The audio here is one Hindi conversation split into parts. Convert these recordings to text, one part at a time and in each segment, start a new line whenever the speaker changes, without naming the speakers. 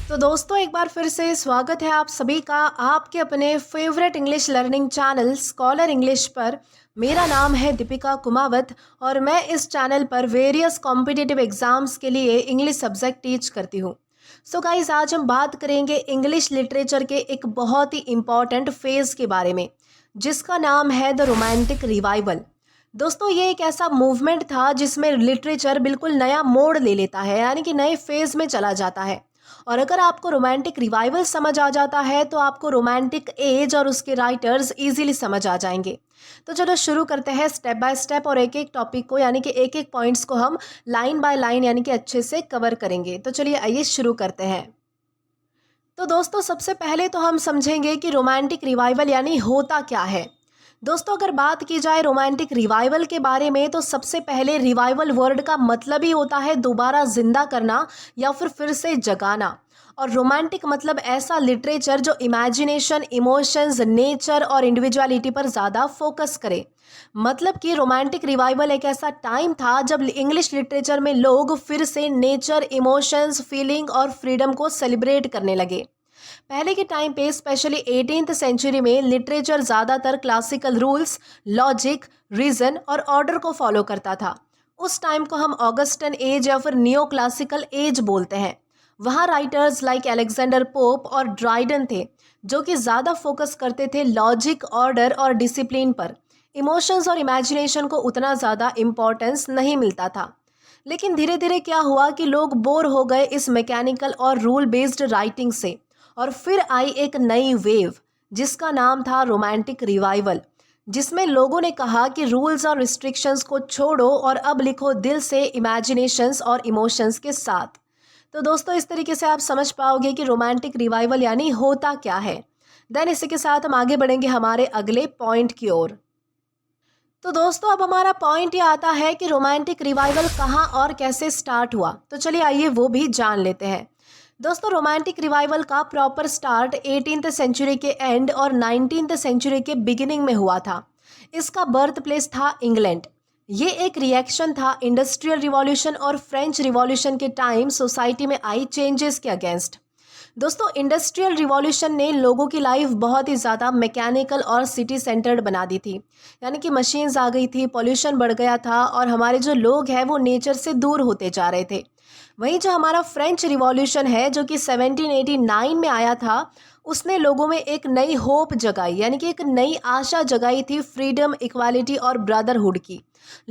तो दोस्तों एक बार फिर से स्वागत है आप सभी का आपके अपने favourite English learning channel scholar English पर। मेरा नाम है दीपिका कुमावत और मैं इस चैनल पर वेरियस कॉम्पिटिटिव एग्जाम्स के लिए इंग्लिश सब्जेक्ट टीच करती हूँ। सो गाइस, आज हम बात करेंगे इंग्लिश लिटरेचर के एक बहुत ही इम्पॉर्टेंट फेज़ के बारे में, जिसका नाम है द रोमांटिक रिवाइवल। दोस्तों, ये एक ऐसा मूवमेंट था जिसमें लिटरेचर बिल्कुल नया मोड़ ले लेता है, यानी कि नए फेज़ में चला जाता है। और अगर आपको रोमांटिक रिवाइवल समझ आ जाता है तो आपको रोमांटिक एज और उसके राइटर्स इजीली समझ आ जाएंगे। तो चलो शुरू करते हैं स्टेप बाय स्टेप, और एक एक टॉपिक को यानी कि एक एक पॉइंट्स को हम लाइन बाय लाइन यानी कि अच्छे से कवर करेंगे। तो चलिए आइए शुरू करते हैं। तो दोस्तों सबसे पहले तो हम समझेंगे कि रोमांटिक रिवाइवल यानी होता क्या है। दोस्तों अगर बात की जाए रोमांटिक रिवाइवल के बारे में, तो सबसे पहले रिवाइवल वर्ड का मतलब ही होता है दोबारा जिंदा करना या फिर से जगाना। और रोमांटिक मतलब ऐसा लिटरेचर जो इमेजिनेशन, इमोशंस, नेचर और इंडिविजुअलिटी पर ज़्यादा फोकस करे। मतलब कि रोमांटिक रिवाइवल एक ऐसा टाइम था जब इंग्लिश लिटरेचर में लोग फिर से नेचर, इमोशंस, फीलिंग और फ्रीडम को सेलिब्रेट करने लगे। पहले के टाइम पे स्पेशली 18th सेंचुरी में लिटरेचर ज़्यादातर क्लासिकल रूल्स, लॉजिक, रीजन और ऑर्डर को फॉलो करता था। उस टाइम को हम ऑगस्टन एज या फिर नियो क्लासिकल एज बोलते हैं। वहाँ राइटर्स लाइक अलेक्जेंडर पोप और ड्राइडन थे, जो कि ज़्यादा फोकस करते थे लॉजिक, ऑर्डर और डिसिप्लिन पर। इमोशंस और इमेजिनेशन को उतना ज़्यादा इम्पोर्टेंस नहीं मिलता था। लेकिन धीरे धीरे क्या हुआ कि लोग बोर हो गए इस मैकेनिकल और रूल बेस्ड राइटिंग से, और फिर आई एक नई वेव जिसका नाम था रोमांटिक रिवाइवल, जिसमें लोगों ने कहा कि रूल्स और रिस्ट्रिक्शंस को छोड़ो और अब लिखो दिल से, इमेजिनेशंस और इमोशंस के साथ। तो दोस्तों इस तरीके से आप समझ पाओगे कि रोमांटिक रिवाइवल यानी होता क्या है। देन इसी के साथ हम आगे बढ़ेंगे हमारे अगले पॉइंट की ओर। तो दोस्तों अब हमारा पॉइंट ये आता है कि रोमांटिक रिवाइवल कहाँ और कैसे स्टार्ट हुआ। तो चलिए आइए वो भी जान लेते हैं। दोस्तों रोमांटिक रिवाइवल का प्रॉपर स्टार्ट 18th सेंचुरी के एंड और 19th सेंचुरी के बिगिनिंग में हुआ था। इसका बर्थ प्लेस था इंग्लैंड। ये एक रिएक्शन था इंडस्ट्रियल रिवॉल्यूशन और फ्रेंच रिवॉल्यूशन के टाइम सोसाइटी में आई चेंजेस के अगेंस्ट। दोस्तों इंडस्ट्रियल रिवॉल्यूशन ने लोगों की लाइफ बहुत ही ज़्यादा मैकेनिकल और सिटी सेंटर्ड बना दी थी, यानी कि मशीन्स आ गई थी, पॉल्यूशन बढ़ गया था और हमारे जो लोग हैं वो नेचर से दूर होते जा रहे थे। वहीं जो हमारा फ्रेंच रिवॉल्यूशन है जो कि 1789 में आया था, उसने लोगों में एक नई होप जगाई, यानी कि एक नई आशा जगाई थी फ्रीडम, इक्वालिटी और ब्रदरहुड की।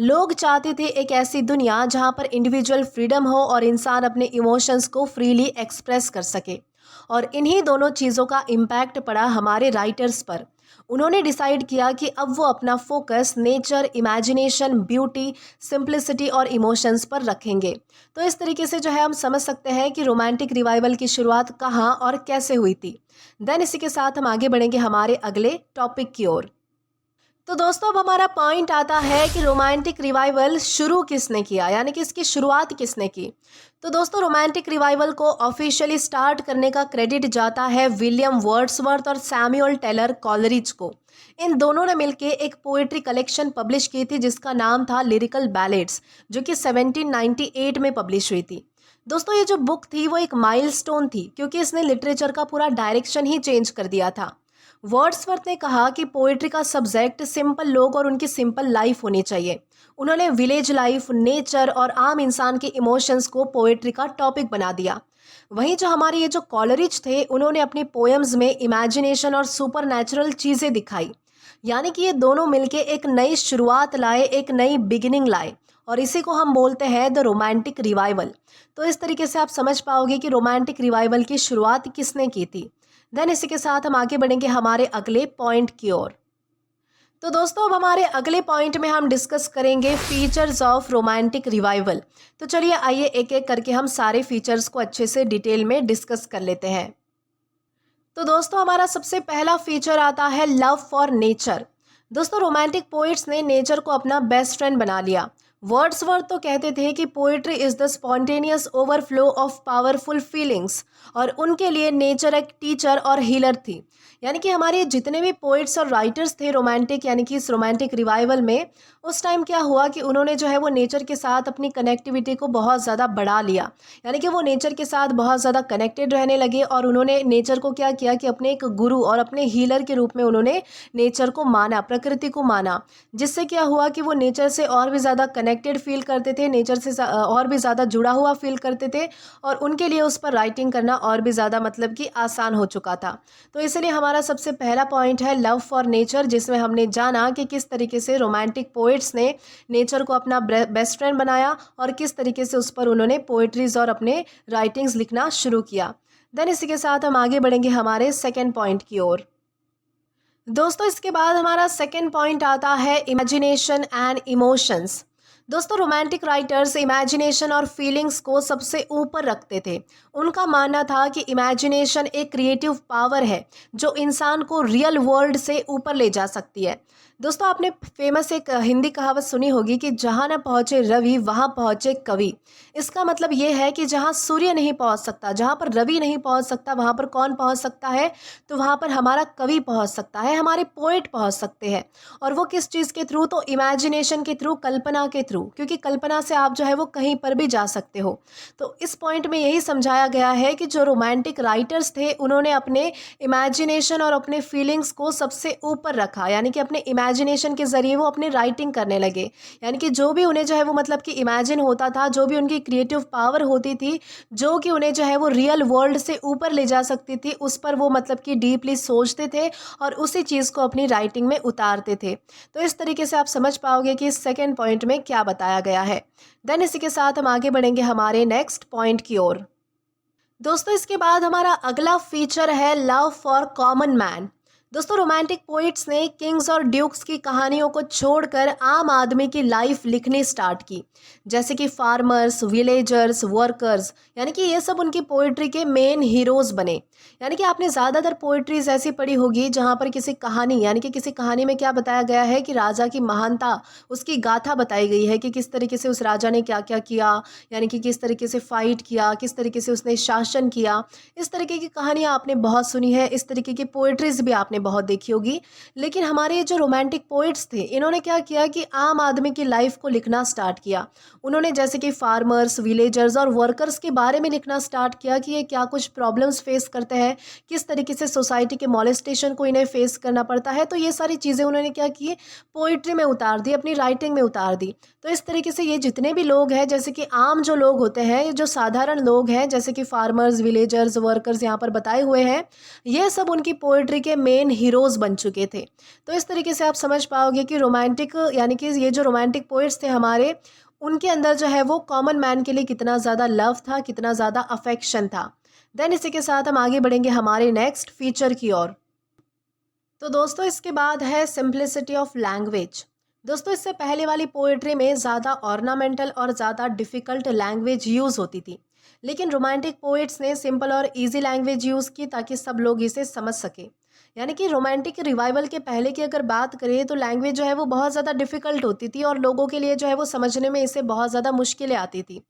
लोग चाहते थे एक ऐसी दुनिया जहां पर इंडिविजुअल फ्रीडम हो और इंसान अपने इमोशंस को फ्रीली एक्सप्रेस कर सके। और इन्हीं दोनों चीज़ों का इम्पैक्ट पड़ा हमारे राइटर्स पर। उन्होंने डिसाइड किया कि अब वो अपना focus nature, imagination, beauty, simplicity और इमोशंस पर रखेंगे। तो इस तरीके से जो है हम समझ सकते हैं कि रोमांटिक रिवाइवल की शुरुआत कहाँ और कैसे हुई थी। देन इसी के साथ हम आगे बढ़ेंगे हमारे अगले टॉपिक की ओर। तो दोस्तों अब हमारा पॉइंट आता है कि रोमांटिक रिवाइवल शुरू किसने किया, यानी कि इसकी शुरुआत किसने की। तो दोस्तों रोमांटिक रिवाइवल को ऑफिशियली स्टार्ट करने का क्रेडिट जाता है विलियम वर्ड्सवर्थ और सैमुअल टेलर कॉलरिज को। इन दोनों ने मिलकर एक पोएट्री कलेक्शन पब्लिश की थी जिसका नाम था लिरिकल बैलेड्स, जो कि 1798 में पब्लिश हुई थी। दोस्तों ये जो बुक थी वो एक माइलस्टोन थी, क्योंकि इसने लिटरेचर का पूरा डायरेक्शन ही चेंज कर दिया था। वर्ड्सवर्थ ने कहा कि पोएट्री का सब्जेक्ट सिंपल लोग और उनकी सिंपल लाइफ होनी चाहिए। उन्होंने विलेज लाइफ, नेचर और आम इंसान के इमोशंस को पोएट्री का टॉपिक बना दिया। वहीं जो हमारे ये जो कॉलरिज थे, उन्होंने अपनी पोएम्स में इमेजिनेशन और सुपर नेचुरल चीज़ें दिखाई। यानी कि ये दोनों मिलके एक नई शुरुआत लाए, एक नई बिगिनिंग लाए, और इसी को हम बोलते हैं द रोमांटिक रिवाइवल। तो इस तरीके से आप समझ पाओगे कि रोमांटिक रिवाइवल की शुरुआत किसने की थी। देन इसी के साथ हम आगे बढ़ेंगे हमारे अगले पॉइंट की ओर। तो दोस्तों अब हमारे अगले पॉइंट में हम डिस्कस करेंगे फीचर्स ऑफ रोमांटिक रिवाइवल। तो चलिए आइए एक एक करके हम सारे फीचर्स को अच्छे से डिटेल में डिस्कस कर लेते हैं। तो दोस्तों हमारा सबसे पहला फीचर आता है लव फॉर नेचर। दोस्तों रोमांटिक पोइट्स ने नेचर को अपना बेस्ट फ्रेंड बना लिया। वर्ड्सवर्थ तो कहते थे कि poetry is the spontaneous overflow of powerful feelings, और उनके लिए नेचर एक टीचर और हीलर थी। यानी कि हमारे जितने भी पोइट्स और राइटर्स थे रोमांटिक, यानी कि इस रोमांटिक रिवाइवल में, उस टाइम क्या हुआ कि उन्होंने जो है वो नेचर के साथ अपनी कनेक्टिविटी को बहुत ज़्यादा बढ़ा लिया। यानी कि वो नेचर के साथ बहुत ज़्यादा कनेक्टेड रहने लगे और उन्होंने नेचर को क्या किया कि अपने एक गुरु और अपने हीलर के रूप में उन्होंने नेचर को माना, प्रकृति को माना। जिससे क्या हुआ कि वो नेचर से और भी ज़्यादा कनेक्टेड फील करते थे, नेचर से और भी ज़्यादा जुड़ा हुआ फील करते थे और उनके लिए उस पर राइटिंग करना और भी ज़्यादा मतलब कि आसान हो चुका था। तो इसलिए हमारा सबसे पहला पॉइंट है लव फॉर नेचर, जिसमें हमने जाना कि किस तरीके से रोमांटिक पोइट्स ने नेचर को अपना बेस्ट फ्रेंड बनाया और किस तरीके से उस पर उन्होंने पोइट्रीज और अपने राइटिंग्स लिखना शुरू किया। देन इसी के साथ हम आगे बढ़ेंगे हमारे सेकेंड पॉइंट की ओर। दोस्तों इसके बाद हमारा सेकेंड पॉइंट आता है इमेजिनेशन एंड इमोशंस। दोस्तों रोमांटिक राइटर्स इमेजिनेशन और फीलिंग्स को सबसे ऊपर रखते थे। उनका मानना था कि इमेजिनेशन एक क्रिएटिव पावर है जो इंसान को रियल वर्ल्ड से ऊपर ले जा सकती है। दोस्तों आपने फेमस एक हिंदी कहावत सुनी होगी कि जहाँ न पहुँचे रवि वहाँ पहुँचे कवि। इसका मतलब ये है कि जहाँ सूर्य नहीं पहुँच सकता, जहाँ पर रवि नहीं पहुँच सकता, वहाँ पर कौन पहुँच सकता है? तो वहाँ पर हमारा कवि पहुँच सकता है, हमारे पोएट पहुँच सकते हैं। और वो किस चीज़ के थ्रू? तो इमेजिनेशन के थ्रू, कल्पना के थ्रू, क्योंकि कल्पना से आप जो है वो कहीं पर भी जा सकते हो। तो इस पॉइंट में यही समझाया गया है कि जो रोमांटिक राइटर्स थे उन्होंने अपने इमेजिनेशन और अपने फीलिंग्स को सबसे ऊपर रखा, यानी कि अपने इमेजिनेशन के ज़रिए वो अपनी राइटिंग करने लगे। यानी कि जो भी उन्हें जो है वो मतलब कि इमेजिन होता था, जो भी उनकी क्रिएटिव पावर होती थी, जो कि उन्हें जो है वो रियल वर्ल्ड से ऊपर ले जा सकती थी, उस पर वो मतलब कि डीपली सोचते थे और उसी चीज़ को अपनी राइटिंग में उतारते थे। तो इस तरीके से आप समझ पाओगे कि इस सेकेंड पॉइंट में क्या बताया गया है। देन इसी के साथ हम आगे बढ़ेंगे हमारे नेक्स्ट पॉइंट की ओर। दोस्तों इसके बाद हमारा अगला फीचर है लव फॉर कॉमन मैन। दोस्तों रोमांटिक पोइट्स ने किंग्स और ड्यूक्स की कहानियों को छोड़कर आम आदमी की लाइफ लिखनी स्टार्ट की, जैसे कि फार्मर्स, विलेजर्स, वर्कर्स, यानी कि ये सब उनकी पोइट्री के मेन हीरोज बने। यानी कि आपने ज़्यादातर पोइट्रीज ऐसी पढ़ी होगी जहाँ पर किसी कहानी, यानी कि किसी कहानी में क्या बताया गया है कि राजा की महानता, उसकी गाथा बताई गई है कि किस तरीके से उस राजा ने क्या क्या किया, यानी कि किस तरीके से फाइट किया, किस तरीके से उसने शासन किया। इस तरीके की कहानियाँ आपने बहुत सुनी है, इस तरीके की पोइट्रीज भी आपने बहुत देखी होगी। लेकिन हमारे जो रोमांटिक पोइट्स थे इन्होंने क्या किया कि आम आदमी की लाइफ को लिखना स्टार्ट किया। उन्होंने जैसे कि फार्मर्स, विलेजर्स और वर्कर्स के बारे में लिखना स्टार्ट किया कि ये क्या कुछ प्रॉब्लम्स फेस करते हैं, किस तरीके से सोसाइटी के मॉलेस्टेशन को इन्हें फेस करना पड़ता है। तो ये सारी चीज़ें उन्होंने क्या की, पोइट्री में उतार दी, अपनी राइटिंग में उतार दी। तो इस तरीके से ये जितने भी लोग हैं, जैसे कि आम जो लोग होते हैं, ये जो साधारण लोग हैं, जैसे कि फार्मर्स, विलेजर्स, वर्कर्स यहाँ पर बताए हुए हैं, ये सब उनकी पोइट्री के मेन हीरोज़ बन चुके थे। तो इस तरीके से आप समझ पाओगे कि रोमांटिक, यानी कि ये जो रोमांटिक पोइट्स थे हमारे, उनके अंदर जो है वो कॉमन मैन के लिए कितना ज़्यादा लव था, कितना ज़्यादा अफेक्शन था। देन इसी के साथ हम आगे बढ़ेंगे हमारे नेक्स्ट फीचर की ओर। तो दोस्तों इसके बाद है सिंप्लिसिटी ऑफ लैंग्वेज। दोस्तों इससे पहले वाली पोएट्री में ज़्यादा ऑर्नामेंटल और ज़्यादा डिफ़िकल्ट लैंग्वेज यूज़ होती थी, लेकिन रोमांटिक पोएट्स ने सिंपल और इजी लैंग्वेज यूज़ की ताकि सब लोग इसे समझ सकें। यानी कि रोमांटिक रिवाइवल के पहले की अगर बात करें तो लैंग्वेज जो है वो बहुत ज़्यादा डिफ़िकल्ट होती थी और लोगों के लिए जो है वो समझने में इसे बहुत ज़्यादा मुश्किलें आती थी।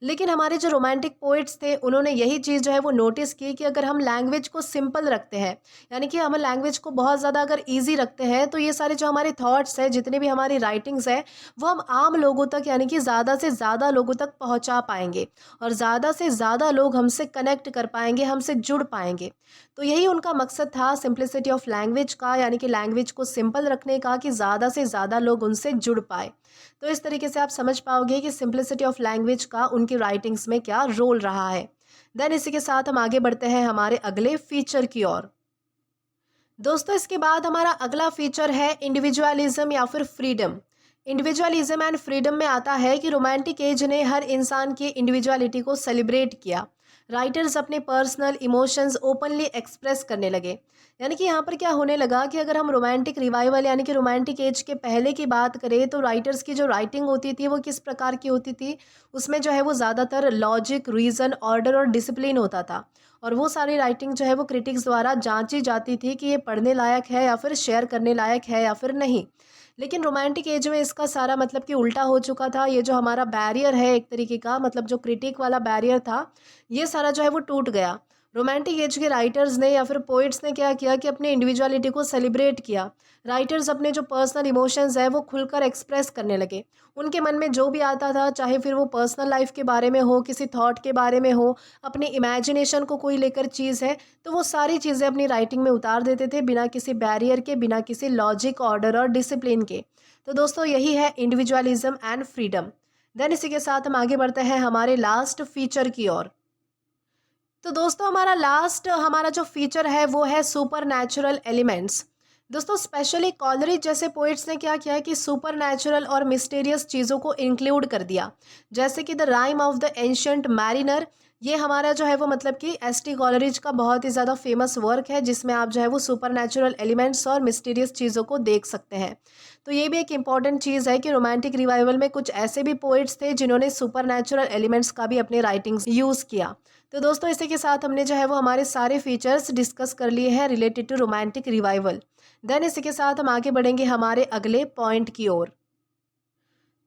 लेकिन हमारे जो रोमांटिक पोइट्स थे उन्होंने यही चीज़ जो है वो नोटिस की कि अगर हम लैंग्वेज को सिंपल रखते हैं, यानी कि हम लैंग्वेज को बहुत ज़्यादा अगर ईजी रखते हैं, तो ये सारे जो हमारे थॉट्स हैं, जितने भी हमारी राइटिंग्स हैं, वो हम आम लोगों तक, यानी कि ज़्यादा से ज़्यादा लोगों तक पहुँचा पाएंगे और ज़्यादा से ज़्यादा लोग हमसे कनेक्ट कर पाएंगे, हमसे जुड़ पाएंगे। तो यही उनका मकसद था सिंप्लिसिटी ऑफ लैंग्वेज का, यानी कि लैंग्वेज को सिंपल रखने का, कि ज़्यादा से ज़्यादा लोग उनसे जुड़ पाए। तो इस तरीके से आप समझ पाओगे कि सिंप्लिसिटी ऑफ लैंग्वेज का उनकी राइटिंग्स में क्या रोल रहा है। देन इसी के साथ हम आगे बढ़ते हैं हमारे अगले फीचर की ओर। दोस्तों इसके बाद हमारा अगला फीचर है इंडिविजुअलिज्म या फिर फ्रीडम। इंडिविजुअलिज्म एंड फ्रीडम में आता है कि रोमांटिक एज ने हर इंसान की इंडिविजुअलिटी को सेलिब्रेट किया। राइटर्स अपने पर्सनल इमोशंस ओपनली एक्सप्रेस करने लगे। यानी कि यहाँ पर क्या होने लगा कि अगर हम रोमांटिक रिवाइवल यानी कि रोमांटिक एज के पहले की बात करें तो राइटर्स की जो राइटिंग होती थी वो किस प्रकार की होती थी, उसमें जो है वो ज़्यादातर लॉजिक, रीज़न, ऑर्डर और डिसिप्लिन होता था। और वो सारी राइटिंग जो है वो क्रिटिक्स द्वारा जांची जाती थी कि ये पढ़ने लायक है या फिर शेयर करने लायक है या फिर नहीं। लेकिन रोमांटिक एज में इसका सारा मतलब कि उल्टा हो चुका था। ये जो हमारा बैरियर है एक तरीके का, मतलब जो क्रिटिक वाला बैरियर था, ये सारा जो है वो टूट गया। रोमांटिक एज के राइटर्स ने या फिर पोइट्स ने क्या किया कि अपने इंडिविजुअलिटी को सेलिब्रेट किया। राइटर्स अपने जो पर्सनल इमोशंस है वो खुलकर एक्सप्रेस करने लगे। उनके मन में जो भी आता था, चाहे फिर वो पर्सनल लाइफ के बारे में हो, किसी थॉट के बारे में हो, अपनी इमेजिनेशन को कोई लेकर चीज़ है, तो वो सारी चीज़ें अपनी राइटिंग में उतार देते थे बिना किसी बैरियर के, बिना किसी लॉजिक, ऑर्डर और डिसिप्लिन के। तो दोस्तों यही है इंडिविजुअलिज्म एंड फ्रीडम। देन इसी के साथ हम आगे बढ़ते हैं हमारे लास्ट फीचर की ओर। तो दोस्तों हमारा जो फीचर है वो है सुपर नेचुरल एलिमेंट्स। दोस्तों स्पेशली कॉलरिज जैसे पोइट्स ने क्या किया है कि सुपर नेचुरल और मिस्टीरियस चीज़ों को इंक्लूड कर दिया। जैसे कि the rime of the ancient mariner, ये हमारा जो है वो मतलब कि एस.टी. कॉलरिज का बहुत ही ज़्यादा फेमस वर्क है, जिसमें आप जो है वो सुपर नेचुरल एलिमेंट्स और मिस्टीरियस चीज़ों को देख सकते हैं। तो ये भी एक इम्पॉर्टेंट चीज़ है कि रोमांटिक रिवाइवल में कुछ ऐसे भी पोइट्स थे जिन्होंने सुपर नेचुरल एलिमेंट्स का भी अपने राइटिंग्स यूज़ किया। तो दोस्तों इसी के साथ हमने जो है वो हमारे सारे फीचर्स डिस्कस कर लिए हैं related to romantic revival. Then इसी के साथ हम आगे बढ़ेंगे हमारे अगले पॉइंट की ओर।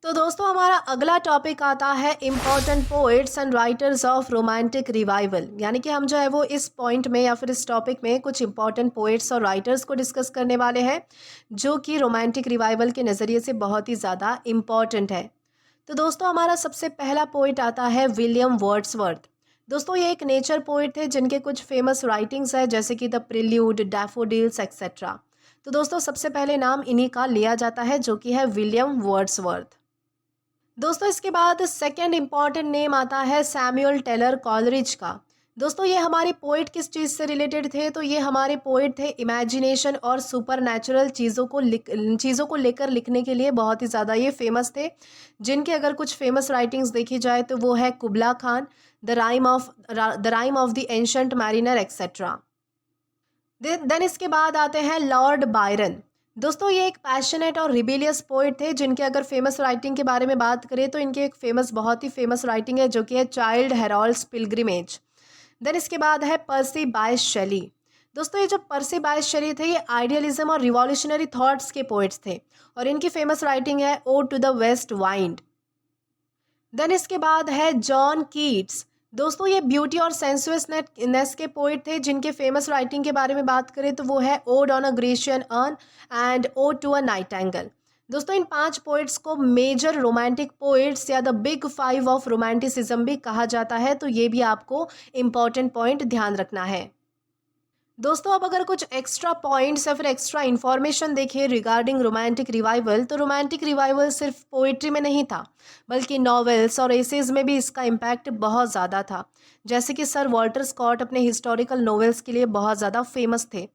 तो दोस्तों हमारा अगला टॉपिक आता है important poets and writers of romantic revival. यानी कि हम जो है वो इस पॉइंट में या फिर इस टॉपिक में कुछ इंपॉर्टेंट पोएट्स और राइटर्स को डिस्कस करने वाले हैं जो कि रोमांटिक रिवाइवल के नज़रिए से बहुत ही ज़्यादा इम्पॉर्टेंट है। तो दोस्तों हमारा सबसे पहला पोइट आता है विलियम वर्ड्सवर्थ। दोस्तों ये एक नेचर पोइट थे जिनके कुछ फेमस राइटिंग्स है जैसे कि द प्रिल्यूड, डैफोडिल्स एक्सेट्रा। तो दोस्तों सबसे पहले नाम इन्हीं का लिया जाता है जो कि है विलियम वर्ड्सवर्थ। दोस्तों इसके बाद सेकंड इम्पॉर्टेंट नेम आता है सैमुअल टेलर कॉलरिज का। दोस्तों ये हमारे पोइट किस चीज़ से रिलेटेड थे, तो ये हमारे पोइट थे इमेजिनेशन और सुपर नेचुरल चीज़ों को लेकर लिखने के लिए बहुत ही ज़्यादा ये फेमस थे। जिनके अगर कुछ फेमस राइटिंग्स देखी जाए तो वो है Kubla Khan, the rime of the ancient mariner etcetera. Then इसके बाद आते हैं लॉर्ड बायरन। दोस्तों ये एक पैशनेट और रिबेलियस पोइट थे जिनके अगर फेमस राइटिंग के बारे में बात करें तो इनकी एक बहुत ही फेमस राइटिंग है जो कि है चाइल्ड हेरोल्ड्स पिलग्रिमेज। देन इसके बाद है पर्सी बायस शेली। दोस्तों ये जो पर्सी बायस शेली थे ये आइडियलिज्म और रिवॉल्यूशनरी थॉट्स के पोइट्स थे और इनकी फेमस राइटिंग है ode to the west wind. Then इसके बाद है जॉन कीट्स। दोस्तों ये ब्यूटी और सेंसुअसनेस के पोइट थे जिनके फेमस राइटिंग के बारे में बात करें तो वो है ode on a Grecian urn and ode to a nightingale. दोस्तों इन 5 पोइट्स को मेजर रोमांटिक पोइट्स या द बिग 5 ऑफ रोमांटिसिज्म भी कहा जाता है, तो ये भी आपको इम्पॉर्टेंट पॉइंट ध्यान रखना है। दोस्तों अब अगर कुछ एक्स्ट्रा पॉइंट्स या फिर एक्स्ट्रा इन्फॉर्मेशन देखें रिगार्डिंग रोमांटिक रिवाइवल, तो रोमांटिक रिवाइवल सिर्फ पोइट्री में नहीं था बल्कि नॉवेल्स और एसेज में भी इसका इम्पैक्ट बहुत ज़्यादा था। जैसे कि सर वॉल्टर स्कॉट अपने हिस्टोरिकल नॉवेल्स के लिए बहुत ज़्यादा फेमस थे।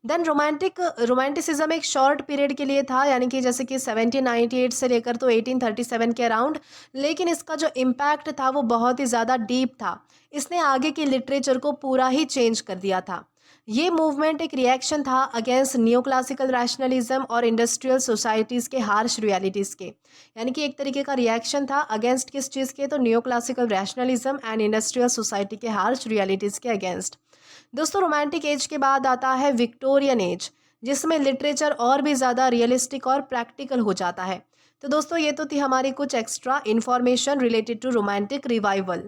देन रोमांटिसिज्म एक शॉर्ट पीरियड के लिए था, यानी कि जैसे कि 1798 से लेकर तो 1837 के अराउंड, लेकिन इसका जो इम्पैक्ट था वो बहुत ही ज़्यादा डीप था। इसने आगे की लिटरेचर को पूरा ही चेंज कर दिया था। ये मूवमेंट एक रिएक्शन था अगेंस्ट न्यू क्लासिकल रैशनलिज्म और इंडस्ट्रियल सोसाइटीज़ के हार्श रियलिटीज़ के। यानी कि एक तरीके का रिएक्शन था अगेंस्ट किस चीज़ के, तो new classical rationalism and industrial society के हार्श रियलिटीज़ के अगेंस्ट। दोस्तों रोमांटिक एज के बाद आता है विक्टोरियन एज, जिसमें लिटरेचर और भी ज़्यादा रियलिस्टिक और प्रैक्टिकल हो जाता है। तो दोस्तों ये तो थी हमारी कुछ extra information related to romantic revival.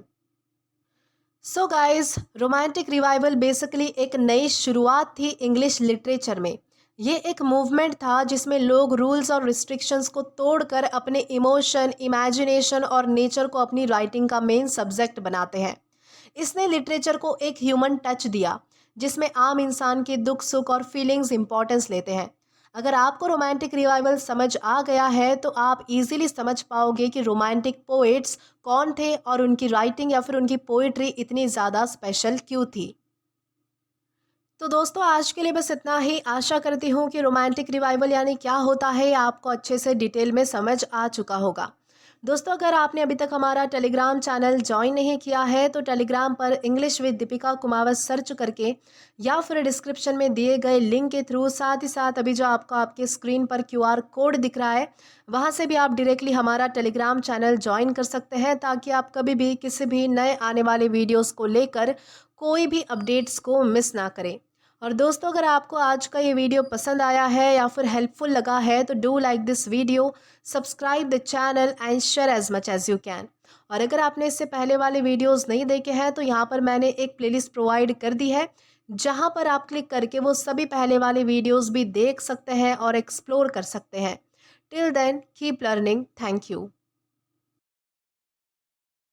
So guys, romantic revival basically एक नई शुरुआत थी इंग्लिश लिटरेचर में। ये एक मूवमेंट था जिसमें लोग रूल्स और रिस्ट्रिक्शंस को तोड़कर अपने इमोशन, इमेजिनेशन और नेचर को अपनी राइटिंग का मेन सब्जेक्ट बनाते हैं। इसने लिटरेचर को एक ह्यूमन टच दिया जिसमें आम इंसान के दुख, सुख और फीलिंग्स इंपॉर्टेंस लेते हैं। अगर आपको रोमांटिक रिवाइवल समझ आ गया है तो आप इजीली समझ पाओगे कि रोमांटिक पोएट्स कौन थे और उनकी राइटिंग या फिर उनकी पोइट्री इतनी ज़्यादा स्पेशल क्यों थी। तो दोस्तों आज के लिए बस इतना ही। आशा करती हूँ कि रोमांटिक रिवाइवल यानी क्या होता है आपको अच्छे से डिटेल में समझ आ चुका होगा। दोस्तों अगर आपने अभी तक हमारा टेलीग्राम चैनल ज्वाइन नहीं किया है तो टेलीग्राम पर English with Deepika Kumawat search करके या फिर डिस्क्रिप्शन में दिए गए लिंक के थ्रू, साथ ही साथ अभी जो आपको आपके स्क्रीन पर QR कोड दिख रहा है वहां से भी आप डायरेक्टली हमारा टेलीग्राम चैनल ज्वाइन कर सकते हैं, ताकि आप कभी भी किसी भी नए आने वाले वीडियोज़ को लेकर कोई भी अपडेट्स को मिस ना करें। और दोस्तों अगर आपको आज का ये वीडियो पसंद आया है या फिर हेल्पफुल लगा है तो do like this video, subscribe the channel and share as much as you can. और अगर आपने इससे पहले वाले वीडियोस नहीं देखे हैं तो यहाँ पर मैंने एक प्लेलिस्ट प्रोवाइड कर दी है, जहाँ पर आप क्लिक करके वो सभी पहले वाले वीडियोस भी देख सकते हैं और एक्सप्लोर कर सकते हैं। Till then keep learning. Thank you.